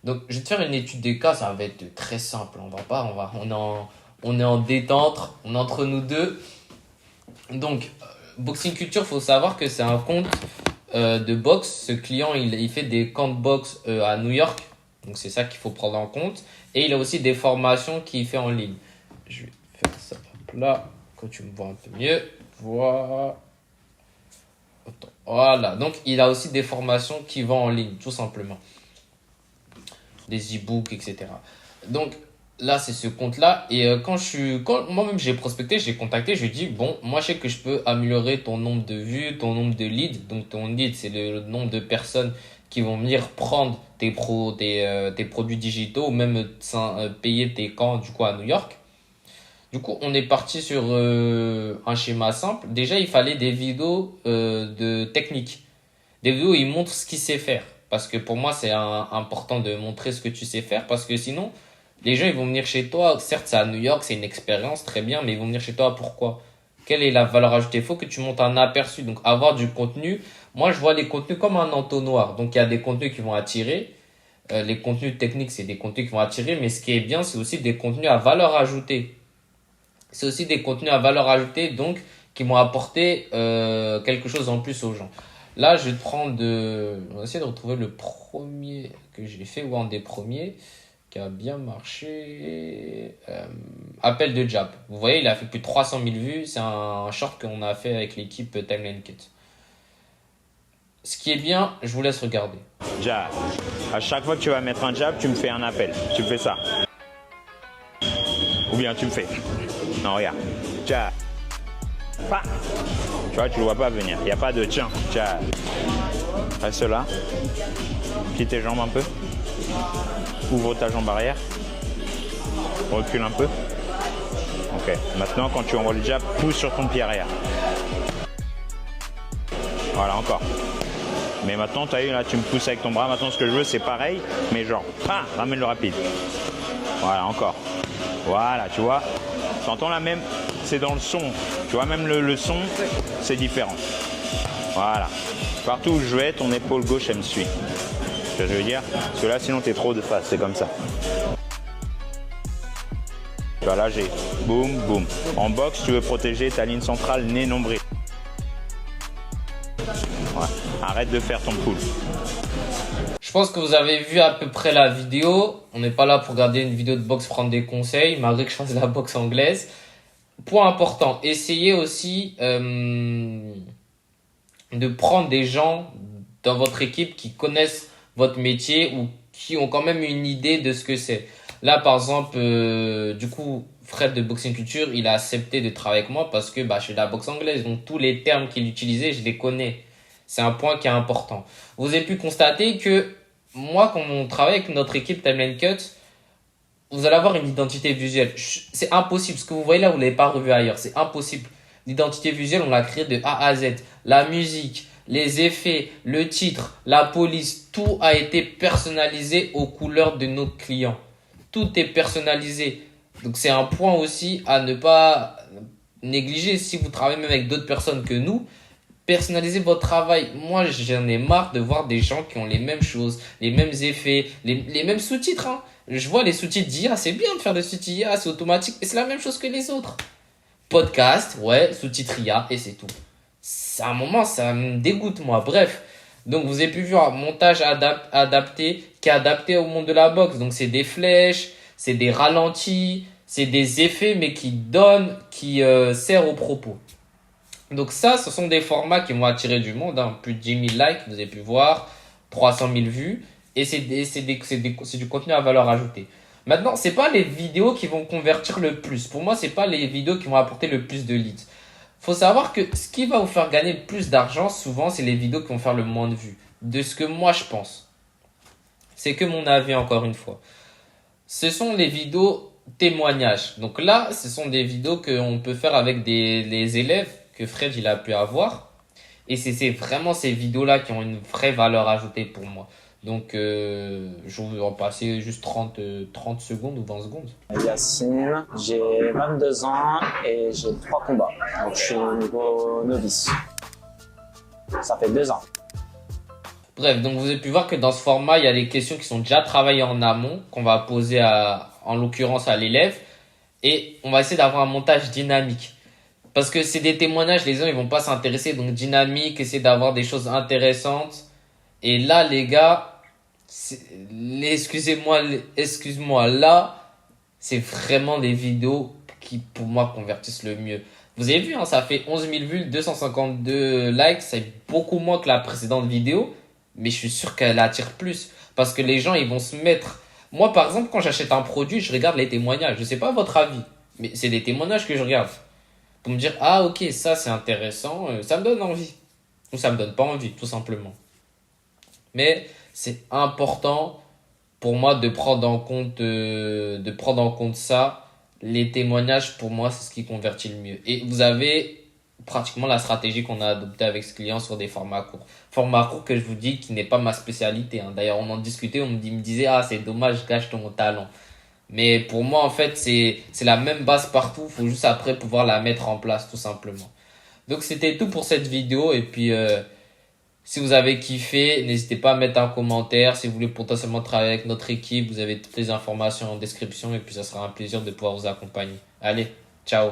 Donc, je vais te faire une étude des cas, ça va être très simple. On est en détente, on est entre nous deux. Donc, Boxing Culture, faut savoir que c'est un compte de boxe. Ce client, il fait des camps de boxe à New York. Donc, c'est ça qu'il faut prendre en compte. Et il a aussi des formations qu'il fait en ligne. Je vais faire ça là, quand tu me vois un peu mieux. Voilà. Voilà. Donc, il a aussi des formations qui vont en ligne, tout simplement. Des e-books, etc. Donc, là, c'est ce compte-là. Et quand moi-même j'ai prospecté, j'ai contacté, je lui ai dit, bon, moi, je sais que je peux améliorer ton nombre de vues, ton nombre de leads. Donc, ton lead, c'est le nombre de personnes qui vont venir prendre tes produits digitaux ou même payer tes camps, du coup, à New York. Du coup, on est parti sur un schéma simple. Déjà, il fallait des vidéos de technique. Des vidéos où il montre ce qu'il sait faire. Parce que pour moi, c'est important de montrer ce que tu sais faire. Parce que sinon, les gens, ils vont venir chez toi. Certes, c'est à New York, c'est une expérience, très bien. Mais ils vont venir chez toi, pourquoi? Quelle est la valeur ajoutée? Il faut que tu montes un aperçu. Donc, avoir du contenu. Moi, je vois les contenus comme un entonnoir. Donc, il y a des contenus qui vont attirer. Les contenus techniques, c'est des contenus qui vont attirer. Mais ce qui est bien, c'est aussi des contenus à valeur ajoutée. C'est aussi des contenus à valeur ajoutée, donc qui m'ont apporté quelque chose en plus aux gens. Là, je vais on va essayer de retrouver le premier que j'ai fait, ou un des premiers qui a bien marché. Appel de Jab. Vous voyez, il a fait plus de 300 000 vues. C'est un short qu'on a fait avec l'équipe Timeline Cut. Ce qui est bien, je vous laisse regarder. Jab. À chaque fois que tu vas mettre un jab, tu me fais un appel. Tu me fais ça. Ou bien tu me fais. Non, regarde. Jab. Pa. Tu vois, tu ne le vois pas venir. Il n'y a pas de tiens. Jab. Reste là. Plie tes jambes un peu. Ouvre ta jambe arrière. Recule un peu. Ok. Maintenant, quand tu envoies le jab, pousse sur ton pied arrière. Voilà, encore. Mais maintenant, tu as eu là, tu me pousses avec ton bras. Maintenant, ce que je veux, c'est pareil, mais genre, pa, ramène le rapide. Voilà, encore. Voilà, tu vois. Tu entends la même, c'est dans le son. Tu vois, même le son, c'est différent. Voilà. Partout où je vais, ton épaule gauche, elle me suit. Ce que je veux dire, parce que là, sinon, tu es trop de face. C'est comme ça. Tu vois, là, j'ai boum, boum. En boxe, tu veux protéger ta ligne centrale, nez, nombril. Ouais. Arrête de faire ton pull. Je pense que vous avez vu à peu près la vidéo. On n'est pas là pour regarder une vidéo de boxe, prendre des conseils, malgré que je fasse de la boxe anglaise. Point important, essayez aussi de prendre des gens dans votre équipe qui connaissent votre métier ou qui ont quand même une idée de ce que c'est. Là, par exemple, du coup, Fred de Boxing Culture, il a accepté de travailler avec moi parce que je fais de la boxe anglaise. Donc, tous les termes qu'il utilisait, je les connais. C'est un point qui est important. Vous avez pu constater que moi, quand on travaille avec notre équipe Timeline Cut, vous allez avoir une identité visuelle. C'est impossible. Ce que vous voyez là, vous ne l'avez pas revu ailleurs. C'est impossible. L'identité visuelle, on l'a créée de A à Z. La musique, les effets, le titre, la police, tout a été personnalisé aux couleurs de nos clients. Tout est personnalisé. Donc, c'est un point aussi à ne pas négliger si vous travaillez même avec d'autres personnes que nous. Personnalisez votre travail. Moi, j'en ai marre de voir des gens qui ont les mêmes choses, les mêmes effets, les mêmes sous-titres. Hein. Je vois les sous-titres d'IA, c'est bien de faire des sous-titres IA, c'est automatique. Et c'est la même chose que les autres. Podcast, ouais, sous-titres IA, et c'est tout. C'est un moment, ça me dégoûte, moi. Bref. Donc, vous avez pu voir un montage adapté, qui est adapté au monde de la boxe. Donc, c'est des flèches, c'est des ralentis, c'est des effets, mais qui servent au propos. Donc ça, ce sont des formats qui vont attirer du monde, hein. Plus de 10 000 likes, vous avez pu voir, 300 000 vues, et c'est du contenu à valeur ajoutée. Maintenant, c'est pas les vidéos qui vont convertir le plus. Pour moi, c'est pas les vidéos qui vont apporter le plus de leads. Faut savoir que ce qui va vous faire gagner le plus d'argent, souvent, c'est les vidéos qui vont faire le moins de vues. De ce que moi, je pense. C'est que mon avis, encore une fois. Ce sont les vidéos témoignages. Donc là, ce sont des vidéos qu'on peut faire avec les élèves que Fred il a pu avoir. Et c'est vraiment ces vidéos-là qui ont une vraie valeur ajoutée pour moi. Donc, je vais en passer juste 30 secondes ou 20 secondes. Yacine, j'ai 22 ans et j'ai 3 combats. Donc, je suis au niveau novice. Ça fait 2 ans. Bref, donc vous avez pu voir que dans ce format, il y a des questions qui sont déjà travaillées en amont, qu'on va poser en l'occurrence à l'élève, et on va essayer d'avoir un montage dynamique. Parce que c'est des témoignages, les gens ils vont pas s'intéresser, donc dynamique, essayer d'avoir des choses intéressantes. Et là, les gars, excuse-moi, là, c'est vraiment les vidéos qui, pour moi, convertissent le mieux. Vous avez vu, hein, ça fait 11 000 vues, 252 likes, c'est beaucoup moins que la précédente vidéo, mais je suis sûr qu'elle attire plus. Parce que les gens, ils vont se mettre... Moi, par exemple, quand j'achète un produit, je regarde les témoignages. Je sais pas votre avis, mais c'est des témoignages que je regarde. Pour me dire, ah ok, ça c'est intéressant, ça me donne envie. Ou ça me donne pas envie, tout simplement. Mais c'est important pour moi de prendre en compte ça. Les témoignages, pour moi, c'est ce qui convertit le mieux. Et vous avez pratiquement la stratégie qu'on a adoptée avec ce client sur des formats courts. Format court que je vous dis qui n'est pas ma spécialité, hein. D'ailleurs, on en discutait, me disait, ah, c'est dommage, je gâche ton talent. Mais pour moi, en fait, c'est la même base partout. Faut juste après pouvoir la mettre en place, tout simplement. Donc, c'était tout pour cette vidéo. Et puis, si vous avez kiffé, n'hésitez pas à mettre un commentaire. Si vous voulez potentiellement travailler avec notre équipe, vous avez toutes les informations en description. Et puis, ça sera un plaisir de pouvoir vous accompagner. Allez, ciao!